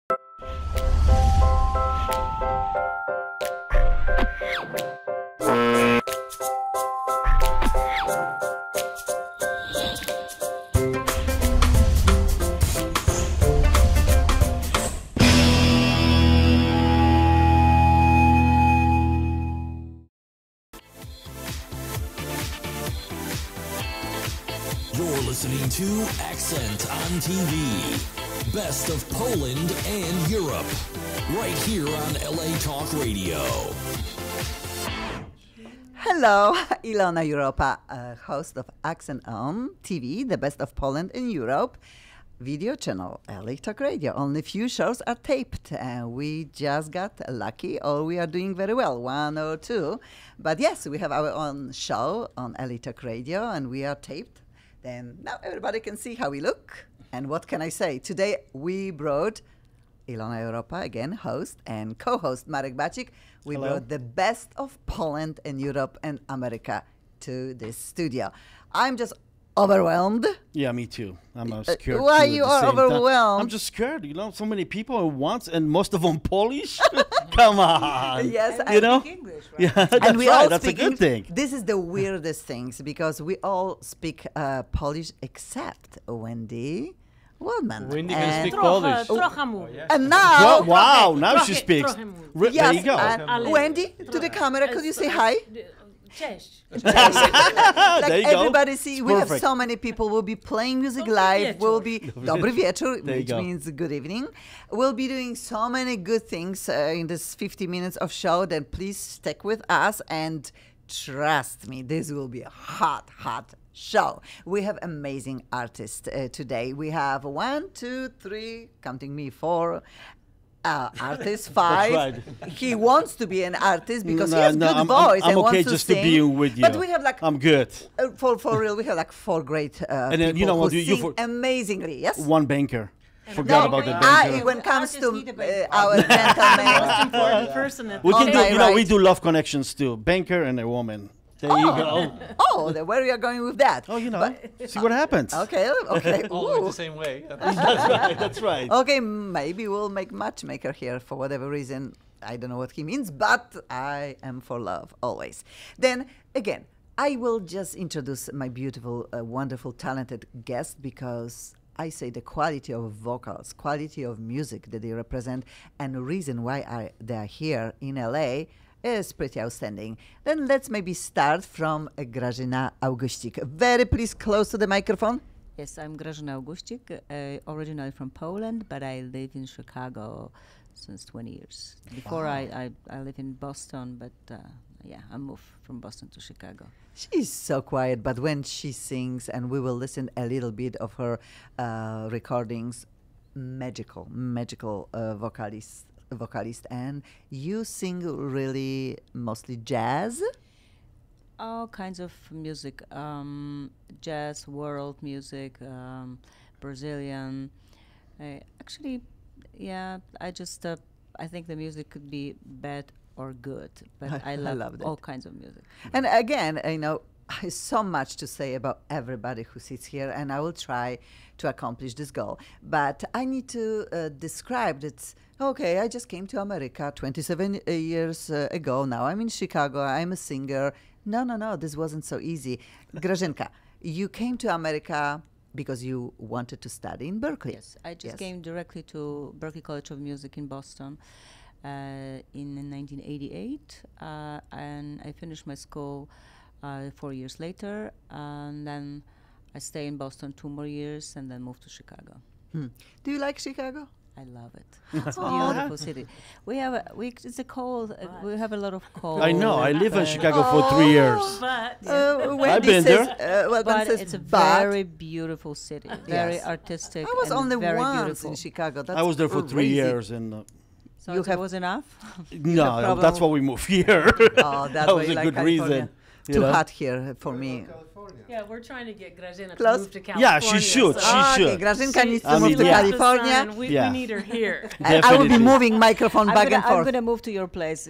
You're listening to Accent on TV. Best of Poland and Europe. Right here on LA Talk Radio. Hello, ILONA EUROPA, host of Accent on TV, the best of Poland and Europe. Video channel, LA Talk Radio. Only few shows are taped. We just got lucky, or we are doing very well, one or two. But yes, we have our own show on LA Talk Radio, and we are taped. Then now everybody can see how we look. And what can I say? Today we brought ILONA EUROPA, again, host and co-host Marek Bacik. We brought the best of Poland and Europe and America to this studio. I'm just overwhelmed. Yeah, me too. I'm scared. Why you are overwhelmed? I'm just scared. You know, so many people at once, and most of them Polish. Come on. Yes, you know. speak English, right? Yeah, that's and we right. all That's a speak good thing. This is the weirdest things because we all speak Polish except Wendy. WALDMAN. Wendy can speak Polish. And now, Wow, now she speaks. There yes, you go. and Wendy, to the camera, could you say hi? Cześć. Like There you everybody go. see, It's we have perfect. so many people. We'll be playing music live. We'll be Dobry wieczór, There you which go. means good evening. We'll be doing so many good things in this 50 minutes of show. Then please stick with us and trust me, this will be a hot, hot show. We have amazing artists today. We have 1, 2, 3, counting me, 4. Artist 5. right. He wants to be an artist because he No, has no, good I'm voice and okay wants to just sing. to be with you. But we have like I'm good. for real, we have like 4 great And then, people you know what, who you sing amazingly. Yes. One banker. Forgot about the banker. When it comes to Artists need a banker. our gentlemen, Important person at We on can do, my you know, we right. do love connections too. Banker and a woman. There you go. where are you going with that? Oh, you know, see what happens. Okay, okay. Always Ooh. the same way. That's right. That's right. Okay, maybe we'll make matchmaker here for whatever reason. I don't know what he means, but I am for love always. Then again, I will just introduce my beautiful, wonderful, talented guest because I say the quality of vocals, quality of music that they represent, and the reason why they are here in LA is pretty outstanding. Then let's maybe start from GRAZYNA Auguscik. Very please close to the microphone. Yes, I'm Grażyna Auguscik, originally from Poland, but I live in Chicago since 20 years. Before I live in Boston, but yeah, I moved from Boston to Chicago. She's so quiet, but when she sings, and we will listen a little bit of her recordings, magical vocalist. And you sing really mostly jazz? All kinds of music, jazz, world music, Brazilian. Actually, yeah, I think the music could be bad or good, but I love all kinds of music. And again, you know, so much to say about everybody who sits here, and I will try to accomplish this goal. But I need to describe that, okay, I just came to America 27 years ago. Now I'm in Chicago. I'm a singer. No, this wasn't so easy. Grażynka, you came to America because you wanted to study in Berkeley. Yes, I just came directly to Berklee College of Music in Boston in 1988, and I finished my school 4 years later, and then I stayed in Boston 2 more years, and then moved to Chicago. Do you like Chicago? I love it. It's a beautiful city. It's a cold. We have a lot of cold. I know. I live in Chicago for 3 years. But I've been there. But it's a very beautiful city. Very artistic. I was and only very once beautiful. in Chicago. That's I was there for 3 crazy. years, and So You it have- was enough. no, problem that's why we moved here. Oh, that's that why was you a like good California. reason. you Too know? hot here for me. California. Yeah, we're trying to get Grazyna to Close. move to California. Yeah, she should. so- She Okay, should. Grażynka needs to I move mean, to yeah. California. And we Yeah. need her here. I will be Definitely. moving microphone back and I'm forth. gonna move to your place.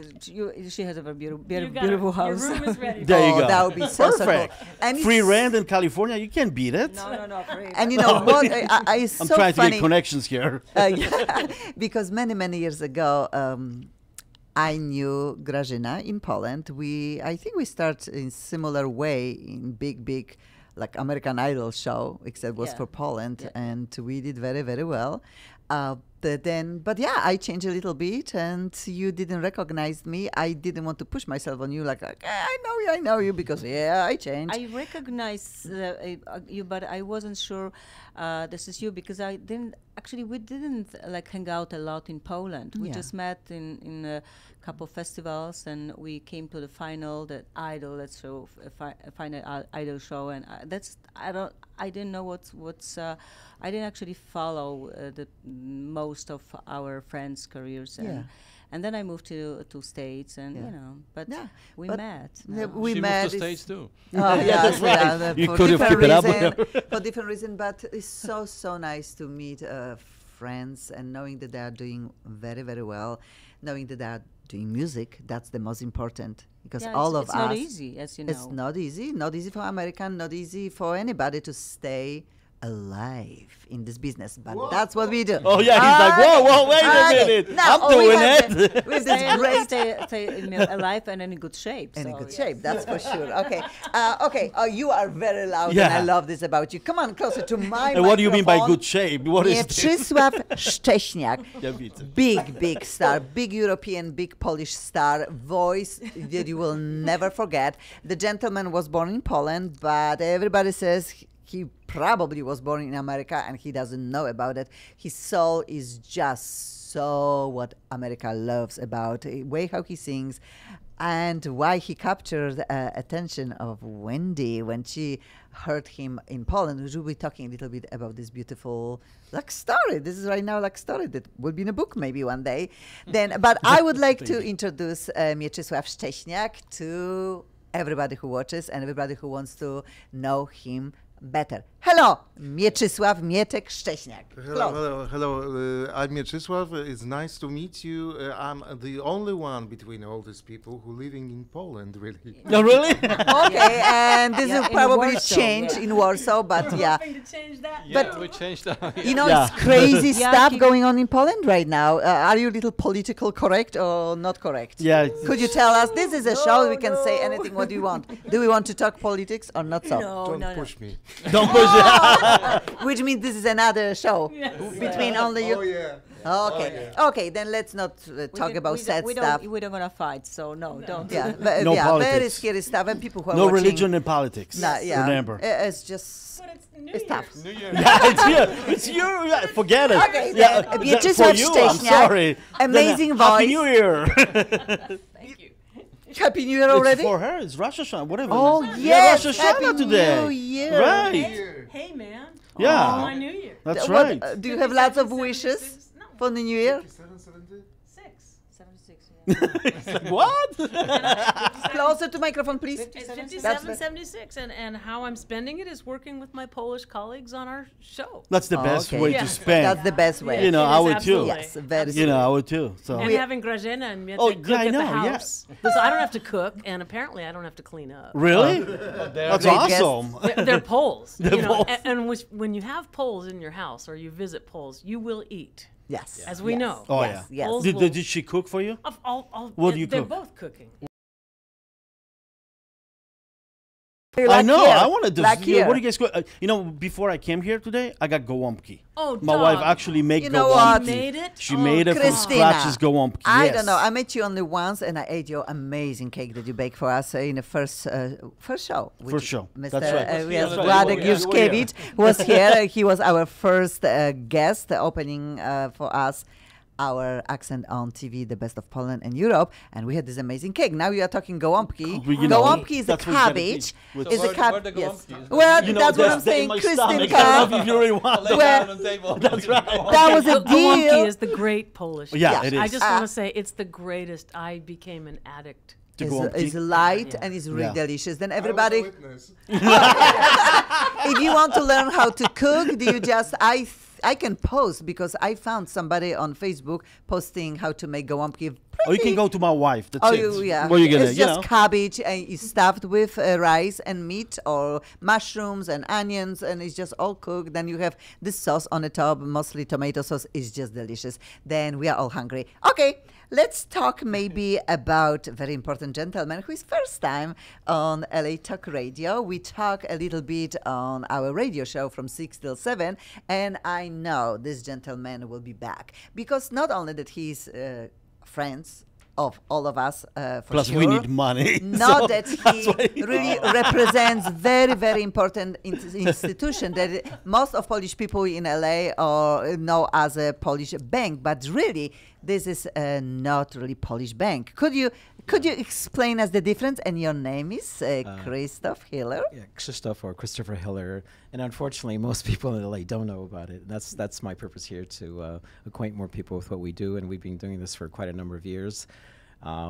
She has a very You beautiful got house. Your room is ready. There you Oh, go. that would be so Perfect. cool. And Free it's- rent in California, you can't beat it. no, free. And you know what? It's I'm so trying to funny. get connections here. Yeah, because many years ago, I knew Grażyna in Poland. I think we start in similar way in big like American Idol show, except it was Yeah. for Poland, Yeah. and we did very well. But yeah, I changed a little bit, and you didn't recognize me. I didn't want to push myself on you, like I know you, because I changed. I recognize you, but I wasn't sure this is you because I didn't actually. We didn't like hang out a lot in Poland. We Yeah. just met in a couple of festivals, and we came to the final, the Idol, let's show a final Idol show, and I didn't know what's. I didn't actually follow the most of our friends' careers. Yeah. And then I moved to States, and but Yeah, we but met. yeah, now. we She met. moved to it's- States too. That's right. You for couldn't different keep it up. reason, for different reason, but it's so nice to meet friends and knowing that they are doing very well, knowing that they are doing music. That's the most important, because Yeah, all of it's us. not easy, as you know. It's not easy for American, not easy for anybody to stay alive in this business, but that's what we do. Oh, yeah, he's like, whoa, wait a minute. Now, I'm doing we have it. with this great stay alive and in good shape. and in so good yes. shape, that's for sure. Okay, okay. Oh, you are very loud, and Yeah. I love this about you. Come on, closer to my And what do you mean by microphone. good shape? What is this? Mieczysław Szcześniak, Yeah, widzę. big star, big European, big Polish star, voice that you will never forget. The gentleman was born in Poland, but everybody says he probably was born in America, and he doesn't know about it. His soul is just so what America loves about the way how he sings, and why he captured attention of Wendy when she heard him in Poland. We will be talking a little bit about this beautiful like story. This is right now like story that will be in a book maybe one day. Then, but I would like to introduce Mieczysław Szcześniak to everybody who watches and everybody who wants to know him better. Hello, Mieczysław Mietek Szcześniak. Hello. I'm Mieczysław. It's nice to meet you. I'm the only one between all these people who living in Poland, really. No, really? Okay, and this Yeah, will in probably Warsaw, change yeah. in Warsaw, but yeah. Hoping to change that. Yeah, we changed that. You know, Yeah. it's crazy Yeah, stuff keep- going on in Poland right now. Are you a little political correct or not correct? Yeah. Could you tell us? This is a show. We can say anything what you want. Do we want to talk politics or not so? Don't push me. Don't push it. Which means this is another show between only you. Yeah. Okay. Okay, then let's not talk about sad stuff. We don't gonna fight, so no, don't. Yeah, No yeah, very politics. scary stuff, and people who are No watching, religion in politics. Nah, yeah, Remember. it's just But it's New it's tough. Year's. Yeah, it's you. It's you. Yeah, forget it. Okay, Yeah, then, that- Mieczysław for you, I'm Szcześniak, sorry. amazing Then, Happy voice. New Year. Thank you. Happy New Year already. It's for her. It's Rosh Hashanah. Whatever. Oh Yeah, yes, Rosh Happy Hashanah today. New Year. Right. Hey, man. Yeah. Oh, my New Year. That's What, right. do you have lots of 57, wishes 76? No, for the New Year? 6. 76. What? Closer to microphone, please. It's That's 57, the- 76, and how I'm spending it is working with my Polish colleagues on our show. That's the Oh, best okay. way Yeah. to spend. That's the best way. You know, It I is would too. absolutely. Yes, very You know, I would too. So And having Grazyna and Mietek Oh, cook yeah, I at the know, yeah. house. So I don't have to cook, and apparently I don't have to clean up. really, that's Great guest. awesome. They're Poles. They're you know, Poles. and when you have Poles in your house or you visit Poles, you will eat, Yes. as we Yes. know. Oh Yes, yeah. yes. Poles Did, will- did she cook for you? What do you they're cook? both cooking. I know. here. I wanted to. Like What here. do you guys cook? You know, before I came here today, I got gołąbki. Oh, My wife dog. actually made You know gołąbki. what? She made it? She Oh, made it from Christina, scratch. As gołąbki. I Yes. don't know. I met you only once, and I ate your amazing cake that you baked for us in the first show. which First show. Mr. That's right. Yes, That's right. VLADEK You were here. Juszkiewicz was here. He was our first guest opening for us. Our accent on TV, the best of Poland and Europe, and we had this amazing cake. Now you are talking gołąbki. You know, Gołąbki is a that's what it's gonna be. cabbage. With- Is a where cab. the Yes. gołąbki is? Well, You know, that's what I'm in saying. my stomach. I don't know Christinka. if you really want. Lay Well, down on the table. That's right. That was a Gołąbki deal. is the great Polish. Yeah, Yeah. it is. I just want to say it's the greatest. I became an addict go on It's tea. light and it's really Yeah. delicious. Then I was a everybody, witness. if you want to learn how to cook, do you just I can post because I found somebody on Facebook posting how to make gołąbki. Or you can go to my wife. That's Oh, it. yeah. What are you gonna, it's you just know? cabbage and it's stuffed with rice and meat or mushrooms and onions, and it's just all cooked. Then you have this sauce on the top, mostly tomato sauce. It's just delicious. Then we are all hungry. Okay, let's talk maybe about a very important gentleman who is first time on LA Talk Radio. We talk a little bit on our radio show from 6 till 7, and I know this gentleman will be back because not only that he's friends of all of us, for Plus, sure. we need money. Not so that that's why he really represents very, very important institution that most of Polish people in LA know as a Polish bank, but really this is not really Polish bank. Could you explain us the difference? And your name is Christoph Hiller. Yeah, Krzysztof or Christopher Hiller, and unfortunately, most people in LA don't know about it. That's my purpose here, to acquaint more people with what we do, and we've been doing this for quite a number of years.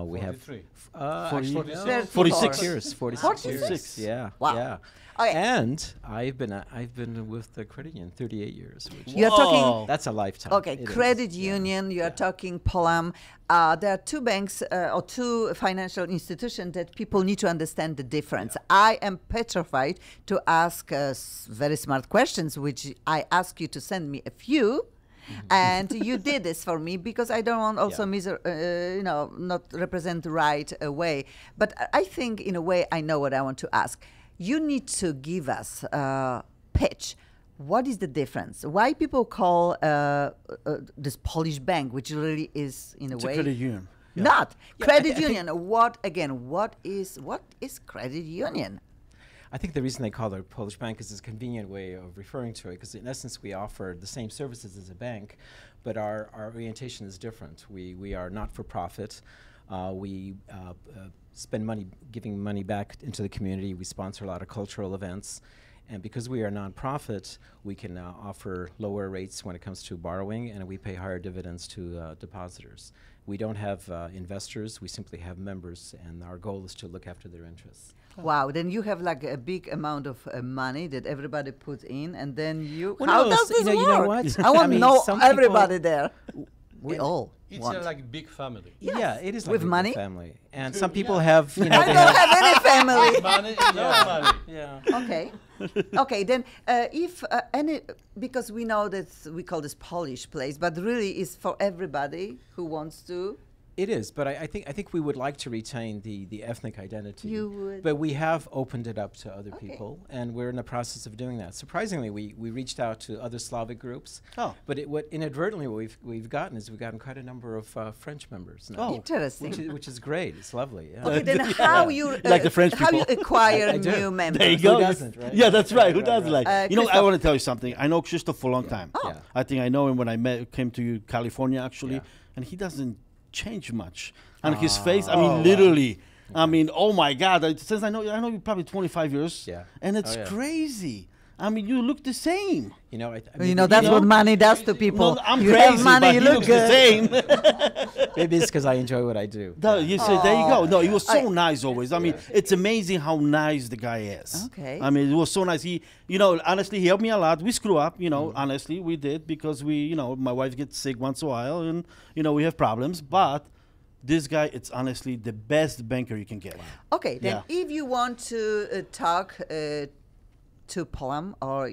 We have 46 years. 46 46? years. Yeah. Wow. Yeah. Okay. And I've been with the credit union 38 years. Which You're talking. that's a lifetime. Okay, It is. credit union, you are talking POLAM. There are two banks or two financial institutions that people need to understand the difference. I am petrified to ask very smart questions, which I ask you to send me a few. And you did this for me because I don't want also not represent the right way. But I think in a way I know what I want to ask. You need to give us a pitch. What is the difference? Why people call this Polish bank, which really is in a It's way a credit union. Yeah. not Yeah, credit I think- union? What is credit union? I think the reason they call it a Polish bank is it's a convenient way of referring to it, because in essence we offer the same services as a bank, but our orientation is different. We are not for profit. We spend money giving money back into the community. We sponsor a lot of cultural events. And because we are nonprofit, we can offer lower rates when it comes to borrowing, and we pay higher dividends to depositors. We don't have investors, we simply have members, and our goal is to look after their interests. Wow, then you have like a big amount of money that everybody puts in, and then you. Well, how no, does this you work? know what? I want to mean, know some people- everybody there. We all It's want. like big family. Yeah, it is like With a big money? family. And some people have, I don't have any family. Money, no money. Yeah. Okay. Okay, then if any, because we know that we call this Polish place, but really is for everybody who wants to. It is, but I think we would like to retain the ethnic identity. You would. But we have opened it up to other people, and we're in the process of doing that. Surprisingly, we reached out to other Slavic groups. Oh. But inadvertently what we've gotten quite a number of French members now. Oh. Interesting. Which is great. It's lovely. Yeah. Okay, then how you Like the French how you people. acquire I do. new members? There you Who go. doesn't, right? Yeah, that's right. Who Right, doesn't right. like? I Christoph. want to tell you something. I know Krzysztof for a long time. Oh. Yeah. I think I know him when I came to California, actually, Yeah. and he doesn't change much. And his face, I mean, literally. I mean, oh my God! Since I know you probably 25 years. Yeah. And it's Oh, yeah. crazy. I mean, you look the same. You know, That's know? what money does to people. No, I'm you crazy, have money, but you he look looks good. the same. maybe it's because I enjoy what I do. You say, there you go. No, he was so I- nice always. I mean, it's amazing how nice the guy is. Okay. I mean, it was so nice. He, honestly, he helped me a lot. We screw up, honestly, we did because my wife gets sick once in a while and, we have problems. But this guy, it's honestly the best banker you can get. Okay, then Yeah. if you want to talk to POLAM or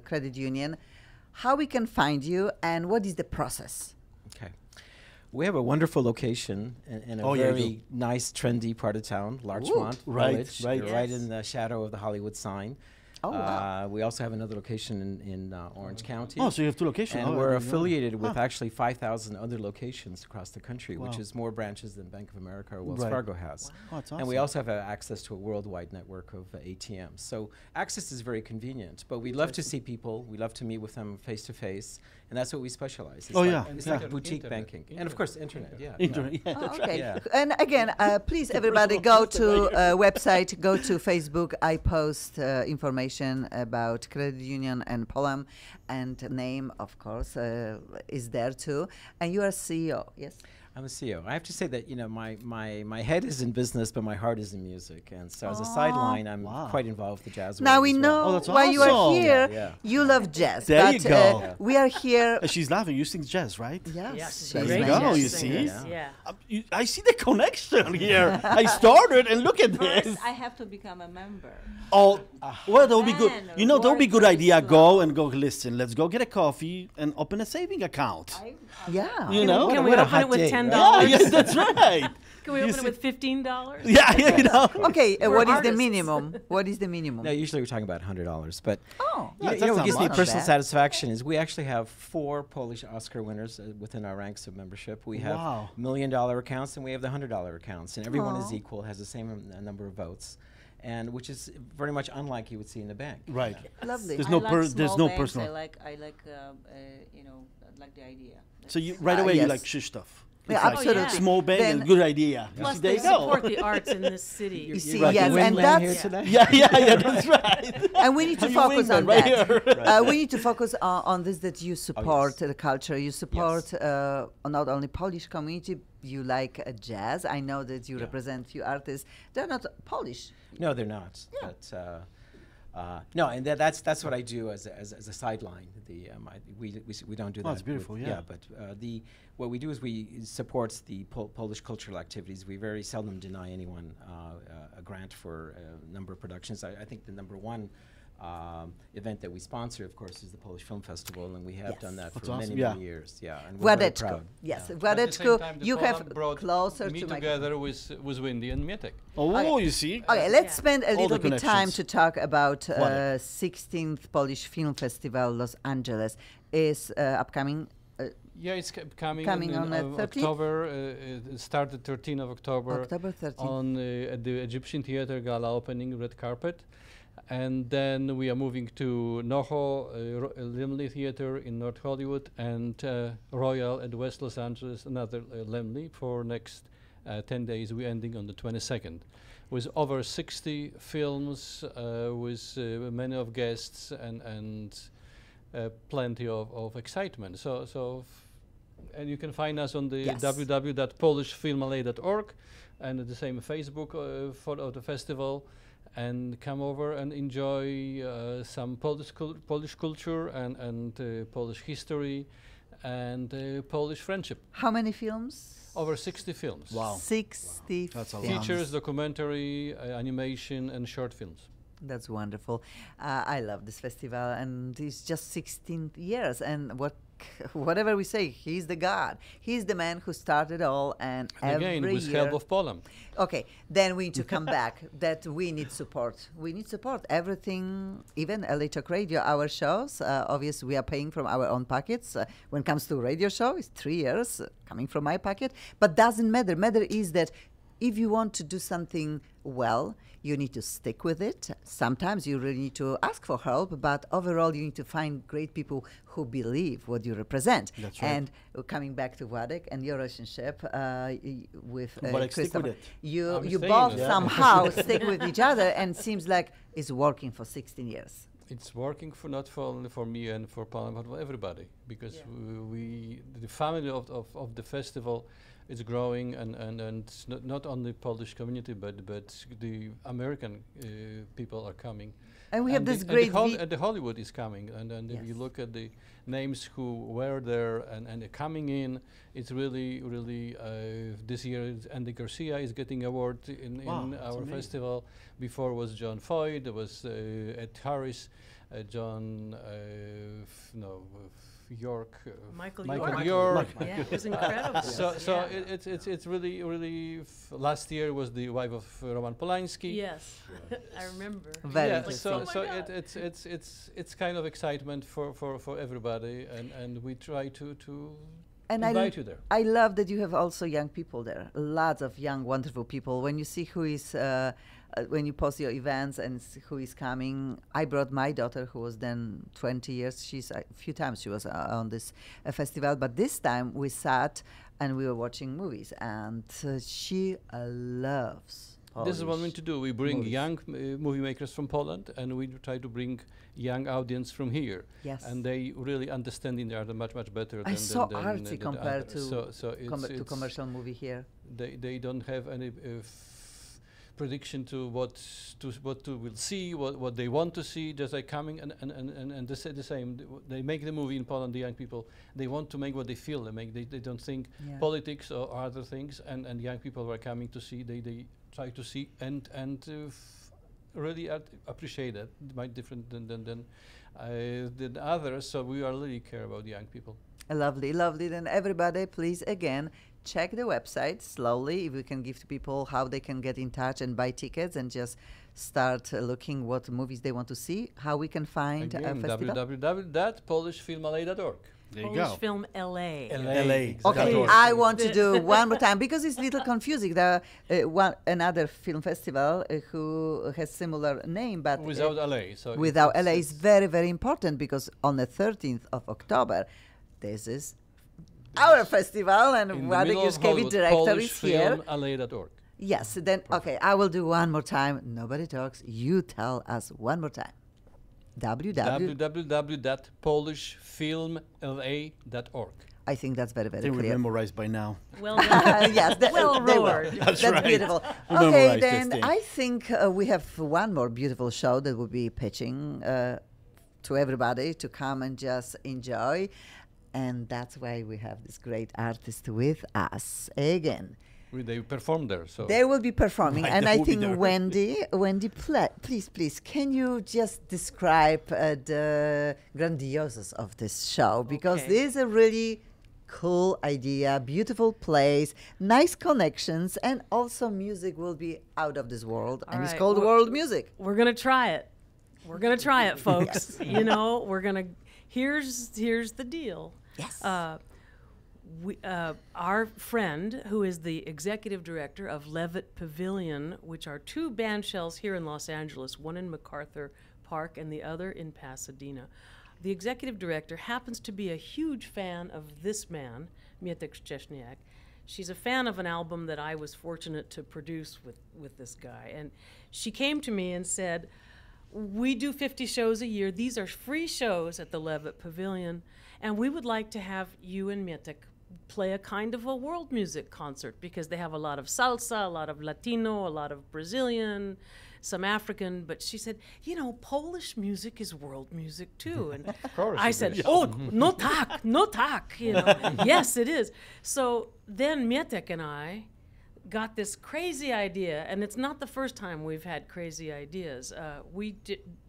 credit union, how we can find you and what is the process? Okay. We have a wonderful location in a Oh, yeah, you very nice, trendy part of town, Larchmont Right, Village. right. You're right Yes. in the shadow of the Hollywood sign. Oh, wow. We also have another location in Orange County. Oh, so you have two locations. And Oh, I we're didn't know. affiliated with Huh. actually 5,000 other locations across the country, which Wow. is more branches than Bank of America or Wells Right. Fargo has. Oh, that's And we awesome. also have access to a worldwide network of ATMs. So access is very convenient, but we love to see people. We love to meet with them face to face, and that's what we specialize. It's Oh, like, yeah. It's Yeah. like boutique banking. And of course, internet, yeah. Internet, yeah. Oh, okay. Yeah. And again, please, everybody, go to website, go to Facebook. I post information about credit union and POLAM, and name, of course, is there too. And you are CEO, yes? I'm a CEO. I have to say that my head is in business, but my heart is in music, and so as a sideline, I'm quite involved with the jazz. Now world we as know well. that's why you are awesome. here. Yeah. You love jazz. There but, you go. we are here. She's laughing. You sing jazz, right? Yes, Yes, she's There you great go, jazz you singers, see? Yeah. I see the connection here. I started, and look at this. I have to become a member. Oh, well, that would be good. Man, You know, that would be work good very idea. slow. Go and go, listen, let's go get a coffee and open a saving account. Yeah. You know? Can we what a open hot it with date, $10? right? Yeah, yes, that's right. Can we You open see- it with $15? Yeah, you know. Okay, We're what is the artists. minimum? What is the minimum? No, usually we're talking about $100, but Oh, Yeah, you that's know what not gives me much. personal Not bad. satisfaction is we actually have 4 Polish Oscar winners within our ranks of membership. We have Wow. $1 million accounts and we have the $100 accounts, and everyone is Aw. equal, has the same number of votes, and which is very much unlike you would see in a bank. Right. lovely. There's I no like there's small no banks. personal. I like the idea. So you right away you yes. like Krzysztof. Yeah, It's like absolutely. Small bank Then- and good idea. You Plus, see, there they you go. support the arts in this city. You You're see, right. yes, The and Windland here that's today? Yeah, that's right. and we need to You focus wingman on right that. here. We need to focus on this, that you support the culture, you support not only Polish community, you like jazz. I know that you represent few artists. They're not Polish. No, they're not. Yeah. But, no, and that's what I do as a sideline. We don't do that. Oh, it's beautiful, yeah. But what we do is we support the Polish cultural activities. We very seldom deny anyone a grant for a number of productions. I think the number one event that we sponsor, of course, is the Polish Film Festival, and we have Yes. done that That's for awesome. many, Yeah. many years. Yeah, and we're very Władeczko. proud. Yes, At the same Władeczko, time, the you POLAM have brought closer me to my together with Wendy and Mietek. Oh, you see. Okay, let's Yeah. spend a All little the bit time connections. to talk about Władek. 16th Polish Film Festival Los Angeles is upcoming. Yeah, it's coming Coming in on the 13th? October. It started 13th of October. October 13th. On at the Egyptian Theater Gala opening, red carpet. And then we are moving to NoHo, Laemmle Theater in North Hollywood, and Royal at West Los Angeles, another Laemmle, for next 10 days. We're ending on the 22nd. With over 60 films, with many of guests and plenty of excitement. And you can find us on the Yes. www.polishfilmla.org, and the same Facebook for the festival, and come over and enjoy some Polish culture and Polish history and Polish friendship. How many films? Over 60 films. Wow. 60 That's a lot. films. Features, documentary, animation, and short films. That's wonderful. I love this festival, and it's just 16 years. And whatever we say, he's the God. He's the man who started all, and every Again, with year. help of POLAM. Okay, then we need to come back. That we need support. We need support. Everything, even LA Talk Radio, our shows. Obviously, we are paying from our own pockets. When it comes to radio show, it's 3 years coming from my pocket. But doesn't matter. Matter is that if you want to do something well, you need to stick with it. Sometimes you really need to ask for help, but overall you need to find great people who believe what you represent. That's right. And coming back to Władek and your relationship with Władek, stick with Christopher, it. you I'm staying both with it. somehow stick with each other, and seems like it's working for 16 years. It's working for not for only for me and for POLAM, but for everybody, because the family of the festival is growing, and not only Polish community, but the American people are coming. And we have the- this and great the Hollywood is coming, and if you Yes. look at the names who were there and they're coming in, it's really this year Andy Garcia is getting award in Wow, that's our amazing. festival. Before was John Foyd, there was Ed Harris, John York, Michael Michael York. York. Yeah, it was incredible. So Yeah. it's really last year was the wife of Roman Polanski. Yes, I remember. Very Yeah, interesting. so it's kind of excitement for everybody, and we try to And invite you there. I love that you have also young people there. Lots of young, wonderful people. When you see who is, when you post your events and who is coming, I brought my daughter, who was then 20 years. She's a few times she was on this festival, but this time we sat and we were watching movies, and she loves This is what we Polish need to do. We bring movies. young movie makers from Poland, and we try to bring young audience from here. Yes. And they really understand the art much better I than saw than artsy the compared others. to so to commercial movie here. They don't have any prediction to what to will see, what they want to see. Just like coming and the same. They make the movie in Poland. The young people, they want to make what they feel. They don't think Yeah. politics or other things. And young people who are coming to see. They try to see and really appreciate that. Might different than others. So we are really care about young people. Lovely, lovely. Then everybody, please again check the website slowly. If we can give to people how they can get in touch and buy tickets and just start looking what movies they want to see. How we can find a Again, festival. www.polishfilmla.org. There you Polish go. Film LA. LA. Okay, Exactly. I want to do one more time because it's a little confusing. There another film festival who has similar name, but Without LA. So without it's- LA is very, very important because on the 13th of October, this is our festival and in the WADEK middle of JUZZKIEWICZ Hollywood, director is here. PolishFilmLA.org. Yes, then, okay, I will do one more time. Nobody talks. You tell us one more time. www.polishfilmla.org. I think that's very, I very think we're clear. memorized by now. Well done. Yes, Well they will. roared. That's That's right. beautiful. We Okay, memorized this then thing. I think we have one more beautiful show that we'll be pitching to everybody to come and just enjoy. And that's why we have this great artist with us again. They perform there. So They will be performing, Right, and they I will be think there. Wendy, please, can you just describe the grandioses of this show? Because Okay. this is a really cool idea, beautiful place, nice connections, and also music will be out of this world, All and it's right, called well- world music. We're gonna try it. We're gonna try it, folks. You know, we're gonna. Here's the deal. Yes. Our friend, who is the executive director of Levitt Pavilion, which are two band shells here in Los Angeles, one in MacArthur Park and the other in Pasadena. The executive director happens to be a huge fan of this man, Mietek SZCZESNIAK. She's a fan of an album that I was fortunate to produce with this guy. And she came to me and said, we do 50 shows a year. These are free shows at the Levitt Pavilion, and we would like to have you and Mietek play a kind of a world music concert because they have a lot of salsa, a lot of Latino, a lot of Brazilian, some African. But she said, you know, Polish music is world music too. And course I it said, is. oh, no tak, no tak. You know, yes, it is. So then Mietek and I got this crazy idea, and it's not the first time we've had crazy ideas. We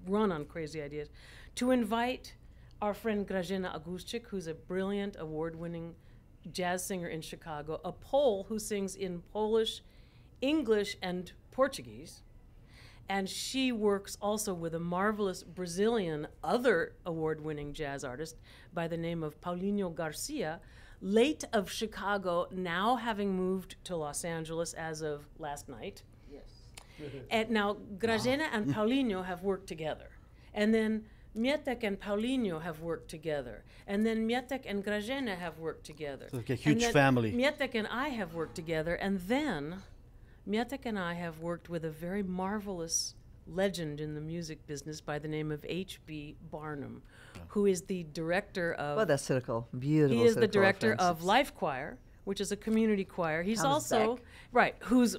run on crazy ideas, to invite our friend GRAZYNA AUGUSCIK, who's a brilliant, award-winning jazz singer in Chicago, a Pole who sings in Polish, English, and Portuguese. And she works also with a marvelous Brazilian other award-winning jazz artist by the name of Paulinho Garcia, late of Chicago, now having moved to Los Angeles as of last night. Yes. And now GRAZYNA and Paulinho have worked together. And then Mietek and Paulinho have worked together. And then Mietek and GRAZYNA have worked together. It's like a And huge then family. Mietek and I have worked together. And then Mietek and I have worked with a very marvelous legend in the music business by the name of H.B. Barnum, who is the director of... What a circle. Beautiful He is the circle director of friendships. Life Choir, which is a community choir. He's Comes also... back. Right, who's...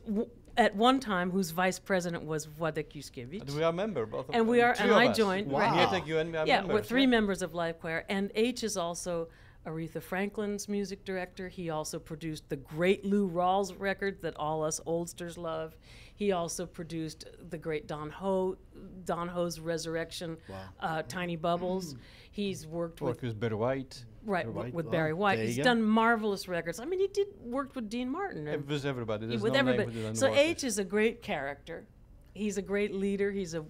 at one time, whose vice president was WLADEK And JUZZKIEWICZ. we are member, both of And them. we are, Three and of I us. joined. Wow. right. Mietek, you and me are Yeah, members. we're three members of Life Choir. And H is also Aretha Franklin's music director. He also produced the great Lou Rawls record that all us oldsters love. He also produced the great Don Ho's Resurrection, Tiny Bubbles. He's worked with Work with Barry White. Right, Barry White. with Oh, Barry White. there you He's go. done marvelous records. I mean, he worked with Dean Martin. and With everybody. There's with no name everybody. who didn't So work H with. is a great character. He's a great leader. He's a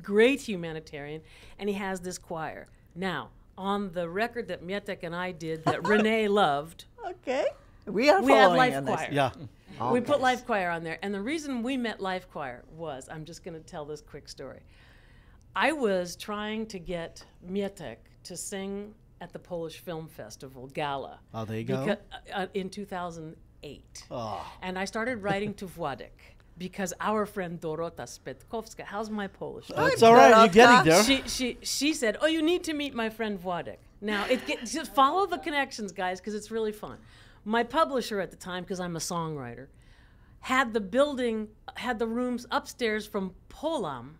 great humanitarian. And he has this choir. Now, on the record that Mietek and I did that Renee loved, Okay. We are we have following Life on this. Choir. Yeah. We put Life Choir on there. And the reason we met Life Choir was, I'm just going to tell this quick story. I was trying to get Mietek to sing at the Polish Film Festival Gala. Oh, there you go. In 2008. Oh. And I started writing to WLADEK. because our friend Dorota Spetkowska, how's my Polish? It's all right. You're getting there. She said, "Oh, you need to meet my friend Władek." Now, just follow the connections, guys, because it's really fun. My publisher at the time, because I'm a songwriter, had the rooms upstairs from POLAM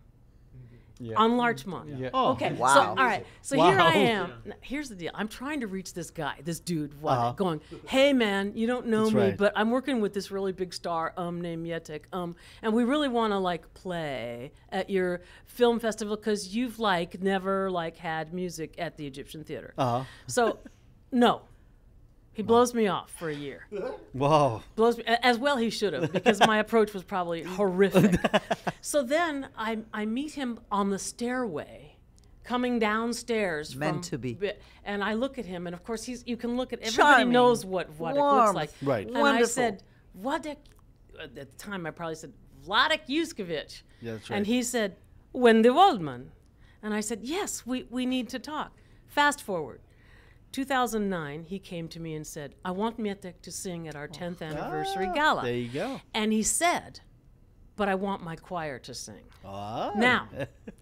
on Larchmont. Yeah. Oh, Okay, Wow. so all right, so here I Wow. am. Now, here's the deal. I'm trying to reach this guy, this dude, going, "Hey man, you don't know That's me, right. but I'm working with this really big star named Mietek, and we really want to like play at your film festival because you've like never like had music at the Egyptian theater." So, no. He blows me off for a year. Wow. Blows me, as well he should have, because my approach was probably horrific. So then I meet him on the stairway, coming downstairs. Meant to be. And I look at him, and of course you can look at, everybody Charming. knows what Władek Warm. looks like. Right. And I Wonderful. said, Władek, at the time I probably said, "VLADEK JUSZKIEWICZ." Yeah, that's right. And he said, "WENDY WALDMAN." And I said, "Yes, we need to talk." Fast forward. 2009, he came to me and said, "I want Mietek to sing at our 10th anniversary gala." There you go. And he said, "But I want my choir to sing." Ah. Now,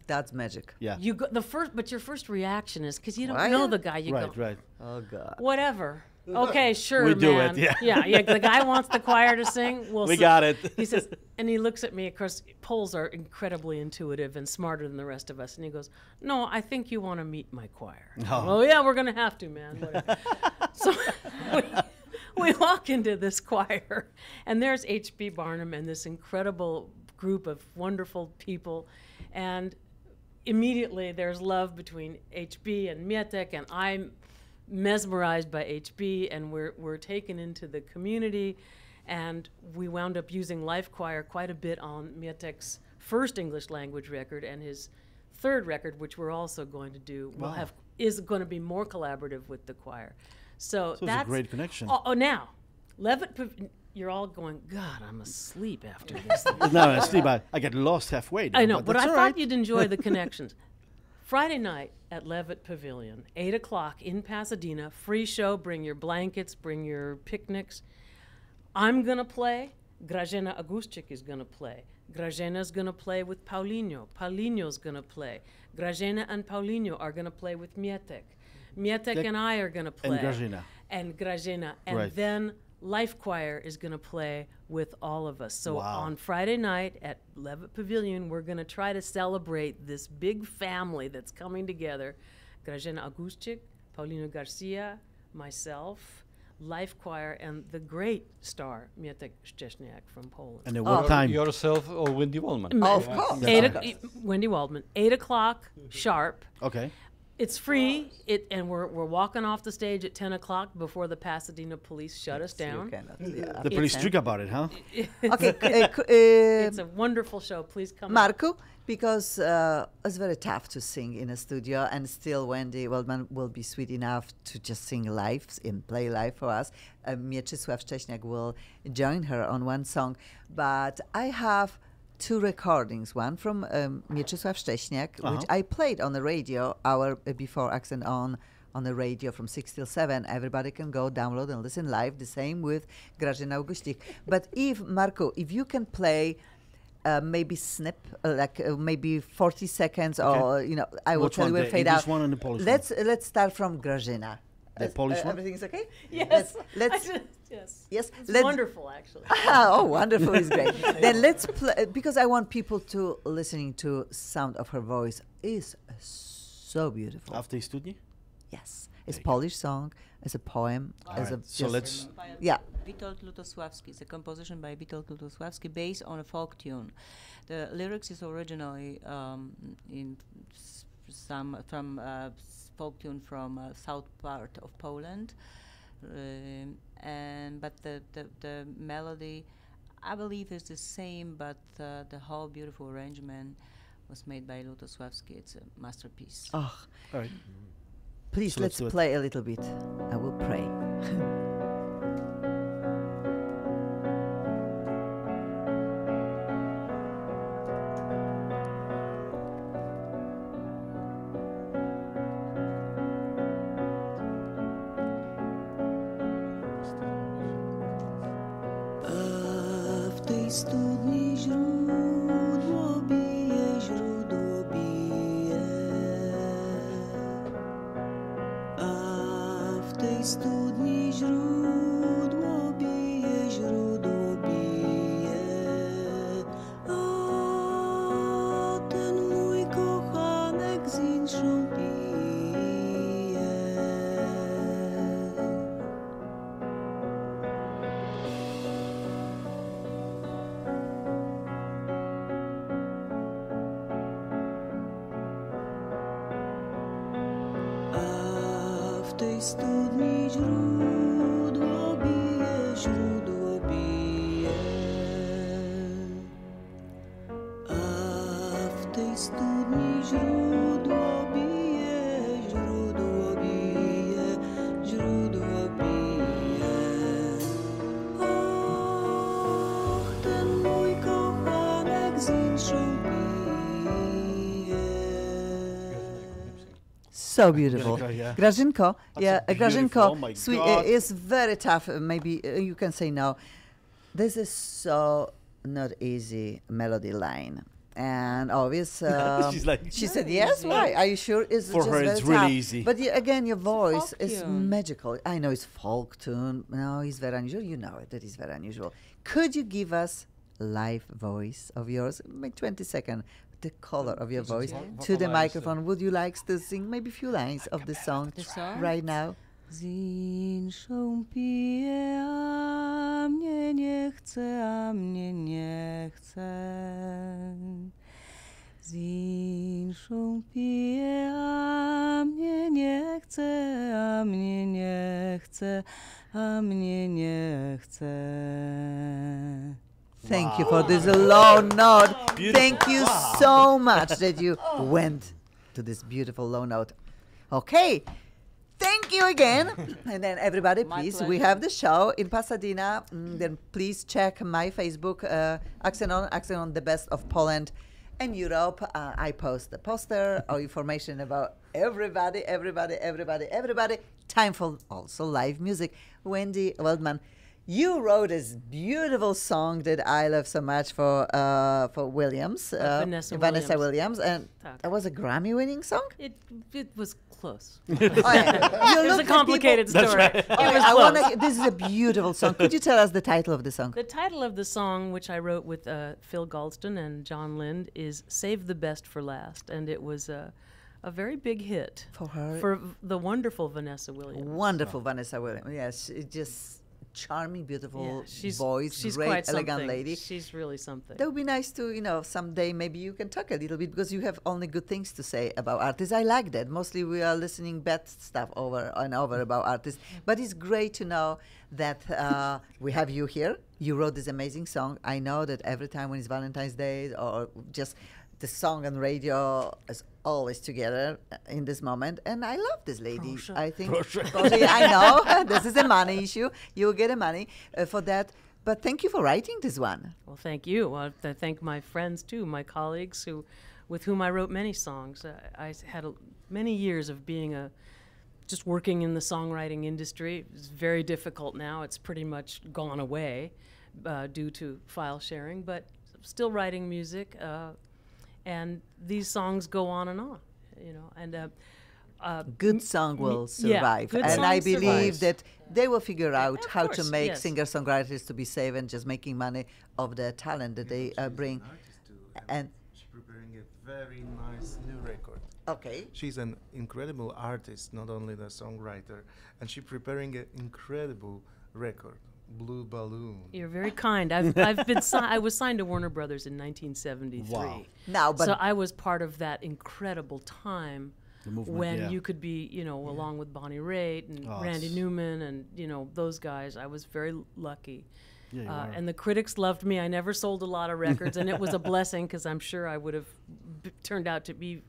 That's magic. Yeah. you go, but your first reaction is, because you don't Choir? know the guy, you Right, go, right. Oh, God. "Whatever. Okay, sure, We do it, man." yeah. yeah. The guy wants the choir to sing. We'll We sing. got it. He says, and he looks at me. Of course, Poles are incredibly intuitive and smarter than the rest of us. And he goes, "No, I think you want to meet my choir." Oh yeah, we're gonna have to, man. Whatever. So we walk into this choir, and there's H.B. Barnum and this incredible group of wonderful people, and immediately there's love between H.B. and Mietek, and I'm mesmerized by HB, and we're taken into the community, and we wound up using live choir quite a bit on Mietek's first English language record and his third record, which we're also going to do. Is going to be more collaborative with the choir. So it's a that's great connection. Now, Levitt, you're all going, "God, I'm asleep after this." No, sleep. I get lost halfway. There, I know, but I that's all thought right. you'd enjoy the connections. Friday night at Levitt Pavilion, 8 o'clock in Pasadena, free show, bring your blankets, bring your picnics. I'm going to play, Grażyna AUGUSCIK is going to play. Grażyna's going to play with Paulinho. Paulinho's going to play. Grażyna and Paulinho are going to play with Mietek. Mietek and I are going to play. And Grażyna. And Right. then Life Choir is going to play with all of us. So Wow. on Friday night at Levitt Pavilion, we're going to try to celebrate this big family that's coming together. Grażyna AUGUSCIK, Paulino Garcia, myself, Life Choir, and the great star, Mietek SZCZESNIAK from Poland. And at what time? Yourself or Wendy Waldman? Of course. Wendy Waldman, 8 o'clock sharp. Okay. It's free, and we're walking off the stage at 10 o'clock before the Pasadena police shut us down. The police strict about it, huh? Okay. It's a wonderful show. Please come. Marku, because it's very tough to sing in a studio, and still Wendy Waldman will be sweet enough to just sing live and play live for us. Mieczysław Szcześniak will join her on one song, but I have two recordings, one from Mieczysław Szcześniak, which I played on the radio hour before Accent on the radio from 6 till 7. Everybody can go download and listen live. The same with Grażyna AUGUSCIK. But Marco, if you can play maybe snip, maybe 40 seconds, or I will Which tell one, you when the fade English out. one and the Polish Let's start from Grażyna. The Polish one? Everything's okay? Yes. Let's Yes. yes. It's wonderful, actually. Oh, wonderful is great. Then let's play, because I want people to listening to sound of her voice is so beautiful. After studni? Yes, it's Polish song, it's a poem, as a So let's. yeah. Witold Lutosławski. It's a composition by Witold Lutosławski based on a folk tune. The lyrics is originally in some from folk tune from south part of Poland, but the melody, I believe, is the same, but the whole beautiful arrangement was made by Lutosławski. It's a masterpiece. Oh, All right. please So let's let's do it. play a little bit. I will pray. Of the tej studni źródło bije, źródło bije. A w tej studni źródło bije, źródło bije. A ten mój kochanek z inszą pije. W tej studni źródło bije, źródło bije. A w tej studni źródło bije, źródło bije, źródło bije. Och, ten mój kochanek z inszą pije. So beautiful. Yeah. Grażynko, yeah, a beautiful, Grażynko, oh my sweet, God. it's very tough. Maybe you can say no. This is so not easy melody line. And obvious, She's like, she said yes. Why? Are you sure? It's For just her, very it's really tough. easy. But again, your voice folk is tune. magical. I know it's folk tune. No, it's very unusual. You know it. That is very unusual. Could you give us live voice of yours? Maybe 20 seconds. The color of your voice to the microphone. Would you like to sing maybe a few lines of the song The song? right now? Z inszą pije, a mnie nie chce, a mnie nie chce. Z inszą pije, a mnie nie chce, a mnie nie chce, a mnie nie chce. Thank you for this low note. Thank you so much that you went to this beautiful low note. Okay. Thank you again. And then everybody, My please, we pleasure. have the show in Pasadena. Then please check my Facebook, Axenon, the best of Poland and Europe. I post the poster or information about everybody. Time for also live music. Wendy Waldman, you wrote this beautiful song that I love so much for Williams, Vanessa Williams, and Tak. that was a Grammy-winning song. It was close. Oh, yeah. You It was look a at complicated people- story. It was I close. wanna, this is a beautiful song. Could you tell us the title of the song? The title of the song, which I wrote with Phil Galdston and John Lind, is "Save the Best for Last," and it was a very big hit For her. for the wonderful Vanessa Williams. Wonderful Vanessa Williams. Yes, just charming, beautiful Yeah, voice, she's great, quite elegant something. lady. She's really something. That would be nice to, someday maybe you can talk a little bit because you have only good things to say about artists. I like that. Mostly we are listening bad stuff over and over about artists. But it's great to know that we have you here. You wrote this amazing song. I know that every time when it's Valentine's Day or just the song and radio is always together in this moment. And I love this lady. Proszę. I think, Proszę, I know, this is a money issue. You will get the money for that. But thank you for writing this one. Well, thank you. I thank my friends too, my colleagues with whom I wrote many songs. I had many years of being just working in the songwriting industry. It's very difficult now. It's pretty much gone away due to file sharing, but still writing music. And these songs go on and on, and Good song will survive. good And song I believe survives. that they will figure out Of how to course, make yes. singer-songwriters to be safe and just making money of the talent that they bring. And she's preparing a very nice new record. okay. She's an incredible artist, not only the songwriter, and she's preparing an incredible record, Blue Balloon. You're very kind. I've been I was signed to Warner Brothers in 1973. Wow. Now, but So I was part of that incredible time The movement, when yeah. you could be, along with Bonnie Raitt and Oh, Randy s- Newman and, those guys. I was very lucky. Yeah, you are. And the critics loved me. I never sold a lot of records, and it was a blessing because I'm sure I would have turned out to be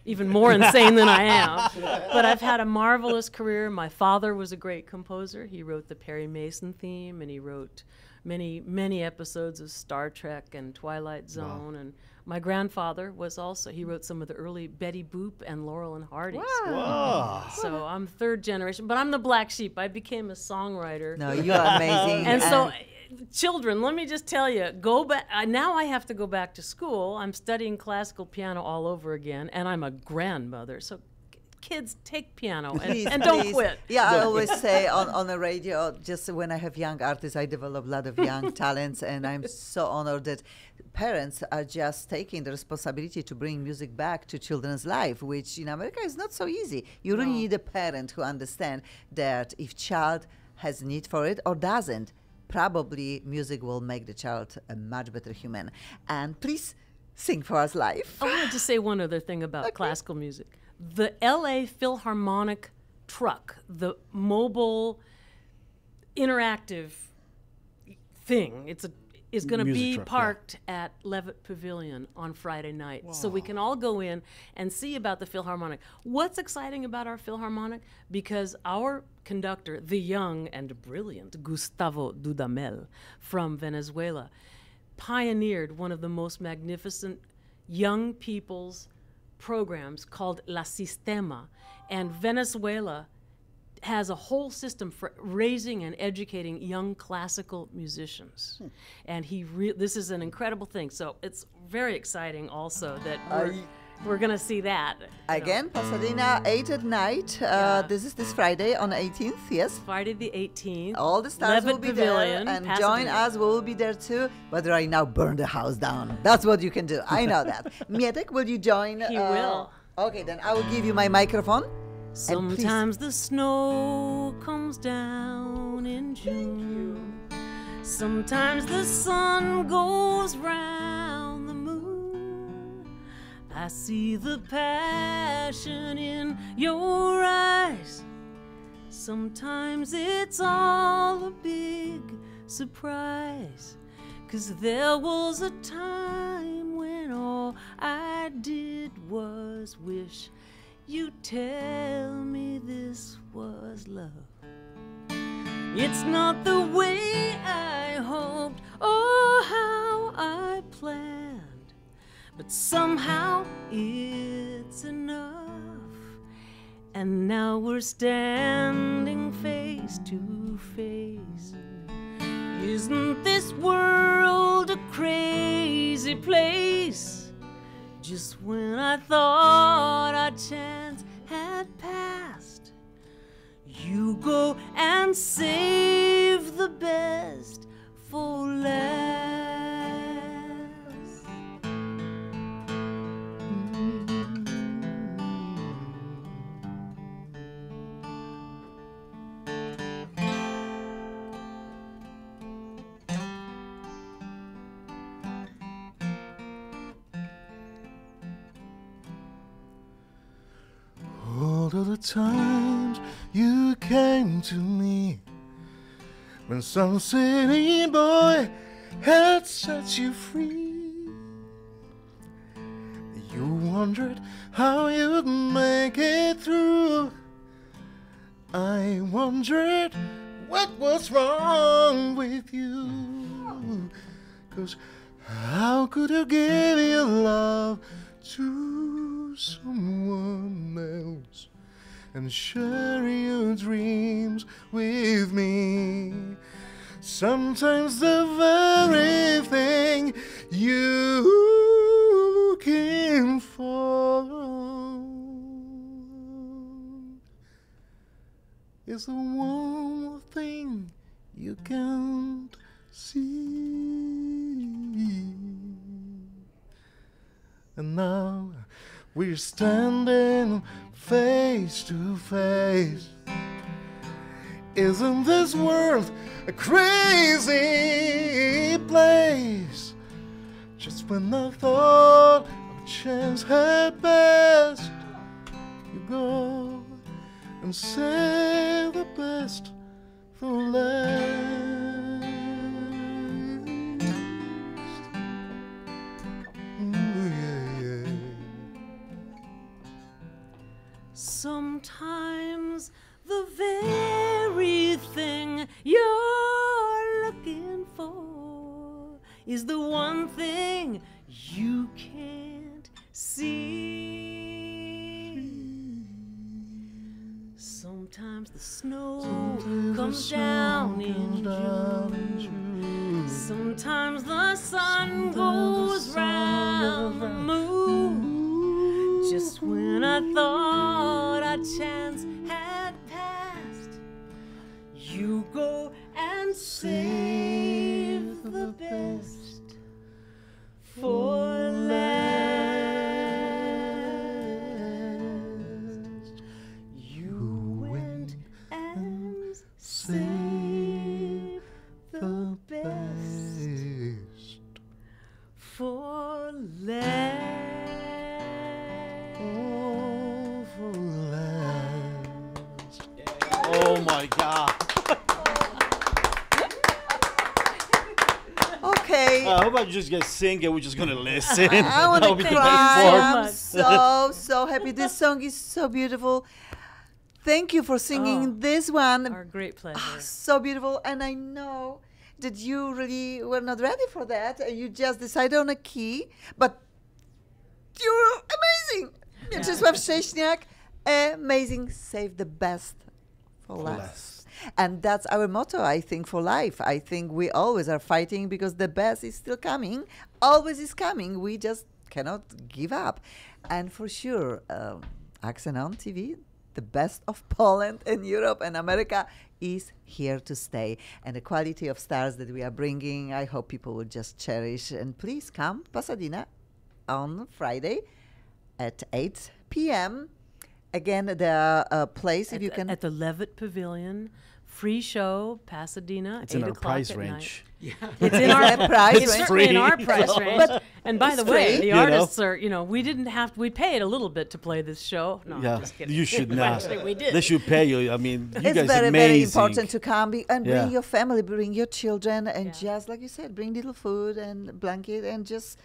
even more insane than I am. But I've had a marvelous career. My father was a great composer. He wrote the Perry Mason theme, and he wrote many, many episodes of Star Trek and Twilight Zone. And my grandfather was also, he wrote some of the early Betty Boop and Laurel and Hardy. Wow. So I'm third generation, but I'm the black sheep. I became a songwriter. no, you are amazing. And so children, let me just tell you, go back. Now I have to go back to school. I'm studying classical piano all over again, and I'm a grandmother. So kids, take piano and, Please, don't please. quit. Yeah, I always say on the radio, just when I have young artists, I develop a lot of young talents, and I'm so honored that parents are just taking the responsibility to bring music back to children's life, which in America is not so easy. You really need a parent who understands that if child has need for it or doesn't, probably music will make the child a much better human. And please sing for us live. I wanted to say one other thing about classical music. The LA Philharmonic truck, the mobile interactive thing, is going to Music be truck, yeah. parked at Levitt Pavilion on Friday night. So we can all go in and see about the Philharmonic. What's exciting about our Philharmonic? Because our conductor, the young and brilliant Gustavo Dudamel from Venezuela, pioneered one of the most magnificent young people's programs called La Sistema, and Venezuela has a whole system for raising and educating young classical musicians. And this is an incredible thing. So it's very exciting also that we're going to see that. Again, Pasadena, 8 at night. This is this Friday on 18th, yes? Friday the 18th. All the stars will Levitt be Pavilion, there, and Pasadena. join us. We will be there too. But right now, burn the house down. That's what you can do. I know that. Mietek, will you join? He will. Okay, then I will give you my microphone. Sometimes the snow comes down in June. Sometimes the sun goes round the moon. I see the passion in your eyes. Sometimes it's all a big surprise. 'Cause there was a time when all I did was wish you'd tell me this was love. It's not the way I hoped or how I planned, but somehow it's enough. And now we're standing face to face. Isn't this world a crazy place? Just when I thought our chance had passed, you go and save the best for last. All of the times you came to me when some city boy had set you free. You wondered how you'd make it through. I wondered what was wrong with you. 'Cause how could you give your love to someone else and share your dreams with me? Sometimes the very thing you're looking for is the one thing you can't see. And now we're standing face to face. Isn't this world a crazy place? Just when I thought our chance had passed, you go and say the best for last. Sometimes the very thing you're looking for is the one thing you can't see. Sometimes the snow comes down in June. Sometimes the sun goes round the moon. Just when I thought our chance had passed, you go and save the best for last. You went and saved the best for last. Oh, for last. Oh my God. Okay. How about you just guys sing and we're just gonna listen? I want That'll to be the cry. best I'm part. so happy. This song is so beautiful. Thank you for singing Oh, this one. Our great pleasure. So beautiful. And I know that you really were not ready for that. And you just decided on a key. But you're amazing. Mieczysław Szczesniak, amazing. Save the best for last. And that's our motto, I think, for life. I think we always are fighting because the best is still coming, always is coming. We just cannot give up. And for sure, Accent on TV, the best of Poland and Europe and America is here to stay. And the quality of stars that we are bringing, I hope people will just cherish. And please come, Pasadena, on Friday at 8 p.m. Again, the place, if you can... At the Levitt Pavilion, free show, Pasadena, It's 8 in our o'clock price at range. night. It's in our price it's range. certainly in our Free. price range. And by the way, free. the You know? artists are, we didn't have, we paid a little bit to play this show. No, Yeah, I'm just kidding. you should not. Actually, we did. They should pay you. I mean, you It's guys very, amazing. very important to come and Yeah. bring your family, bring your children, and Yeah. just like you said, bring little food and blanket and just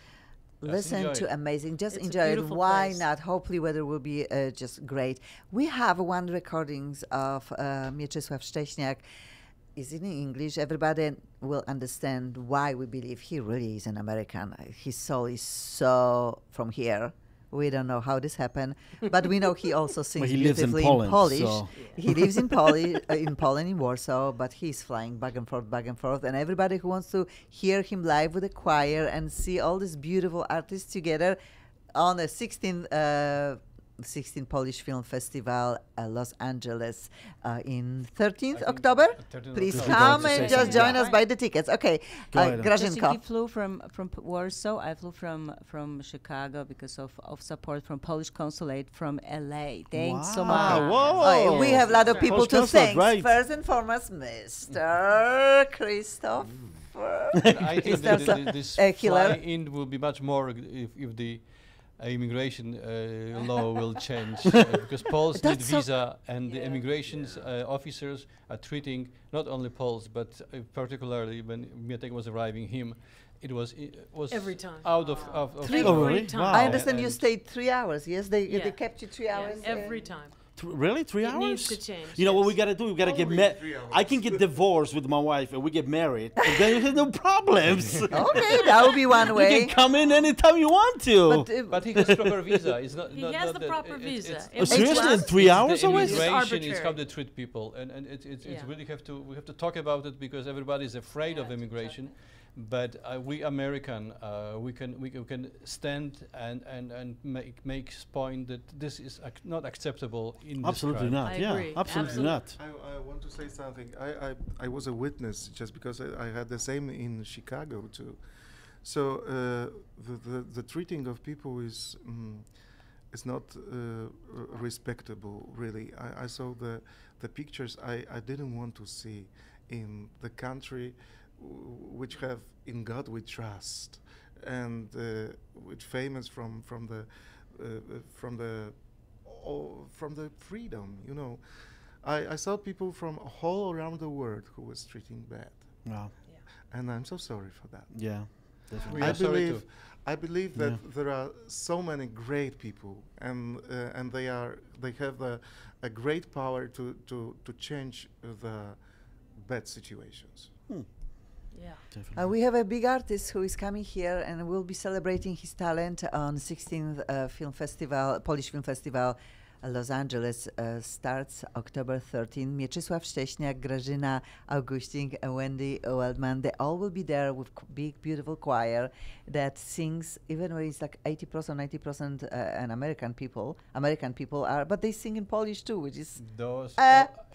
listen enjoy to it. amazing. Just It's a enjoy it. beautiful Why place. not? Hopefully, weather will be just great. We have one recordings of Mieczysław Szczesniak. Is in English. Everybody will understand why we believe he really is an American. His soul is so from here. We don't know how this happened, but we know he also sings he lives in beautifully Poland, Polish. so- He lives in Poland, in Warsaw, but he's flying back and forth. And everybody who wants to hear him live with a choir and see all these beautiful artists together on the 16th Polish Film Festival, Los Angeles, in 13th October. 13th Please October. come Going to and say just something. join us, buy the tickets. Okay, Go ahead. Grażynka. He flew from Warsaw. I flew from Chicago because of support from Polish consulate from LA. Thanks so much. Whoa. Oh, we have a lot of people Polish to consulate, thank. right. First and foremost, Mr. Christopher. I think that Mr. this Hiller. fly-in will be much more if the immigration law will change because Poles need That's so- visa and the immigration officers are treating not only Poles but particularly when Mietek was arriving it was Every time. out of Three- Oh, scope. really? time. Wow. I understand you And- stayed 3 hours. Yes, they Yeah. kept you 3 Yeah, hours. every time. Really? 3 It hours? needs to change, You know what yes. we gotta do? We gotta get Only married. 3 hours. I can get divorced with my wife and we get married. And then you have no problems. Okay, that would be one You way. can come in anytime you want to. But he has proper visa. It's not. He not has not the that proper it- visa. it's- If Oh, seriously? it's- 3 hours It's the away? immigration is arbitrary. how they treat people, and it's Yeah. really we have to talk about it because everybody is afraid of immigration, but we American we can stand and make point that this is not acceptable in this Absolutely tribe. not. I Yeah, agree. absolutely not. I want to say something. I was a witness just because I had the same in Chicago too. So the treating of people is not respectable really. I saw the pictures I didn't want to see in the country which have in God we trust and which famous from the freedom, you know. I saw people from all around the world who was treating bad, Wow. and I'm so sorry for that. Yeah, definitely. We are sorry too. I believe that there are so many great people, and they have a great power to change the bad situations. Yeah. Definitely. We have a big artist who is coming here and will be celebrating his talent on 16th Film Festival, Polish Film Festival, Los Angeles starts October 13. Mieczysław Szcześniak, Grażyna, Auguscik, and Wendy, WALDMAN, they all will be there with big, beautiful choir that sings, even though it's like 80%, 90% and American people are, but they sing in Polish too, which is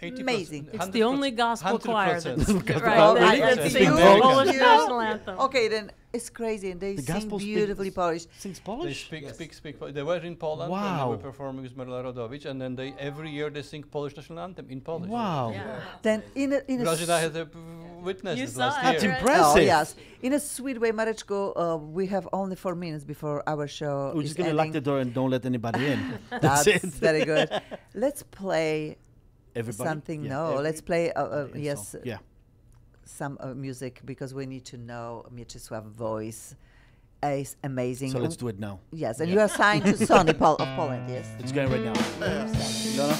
amazing. It's the only gospel choir that's Really? sings the Polish national anthem. Okay, then it's crazy, and they sing beautifully Polish. Sings Polish? They speak. They were in Poland when they were performing with Marla Rodowicz, and then every year they sing Polish national anthem in Polish. Wow. Yeah. Then Grażyna has a witness You this saw last it, year. That's right? impressive. Oh, yes. In a sweet way, Mareczko, we have only 4 minutes before our show We're is just going to ending. lock the door and don't let anybody in. That's it. very good. Let's play Everybody? something. Yeah. No, let's play, Yes. yes, Yeah. some music, because we need to know Mieczysław's voice is amazing. So let's do it now. Yes, and you are signed to Sony of Poland, yes? It's going right now. Ilona?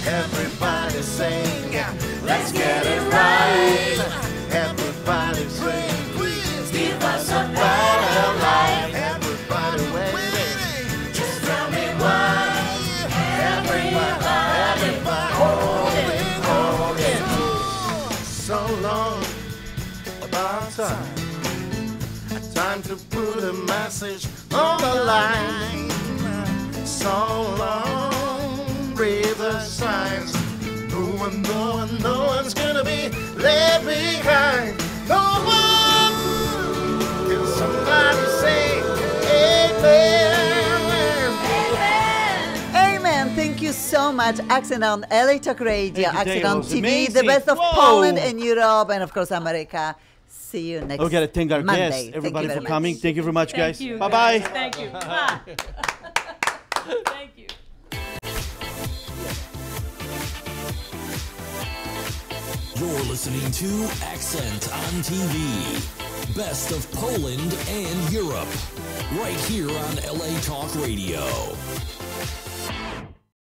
Everybody sing, let's get it right. Everybody sing, please give us a better life. Everybody waiting, just tell me why. Everybody holding. So long about time to put a message on the line. So long, read the signs. No one's gonna be left behind. No one. Can somebody say amen? Amen. Thank you so much. Accent on LA Talk Radio, Accent on TV, amazing. the best of Whoa. Poland and Europe, and of course America. See you next We got to thank our Monday. guests, everybody Thank for you very coming. much. Thank you very much, guys. Thank you. Bye-bye. Guys. Thank you. Bye. Thank you. You're listening to Accent on TV. Best of Poland and Europe. Right here on LA Talk Radio.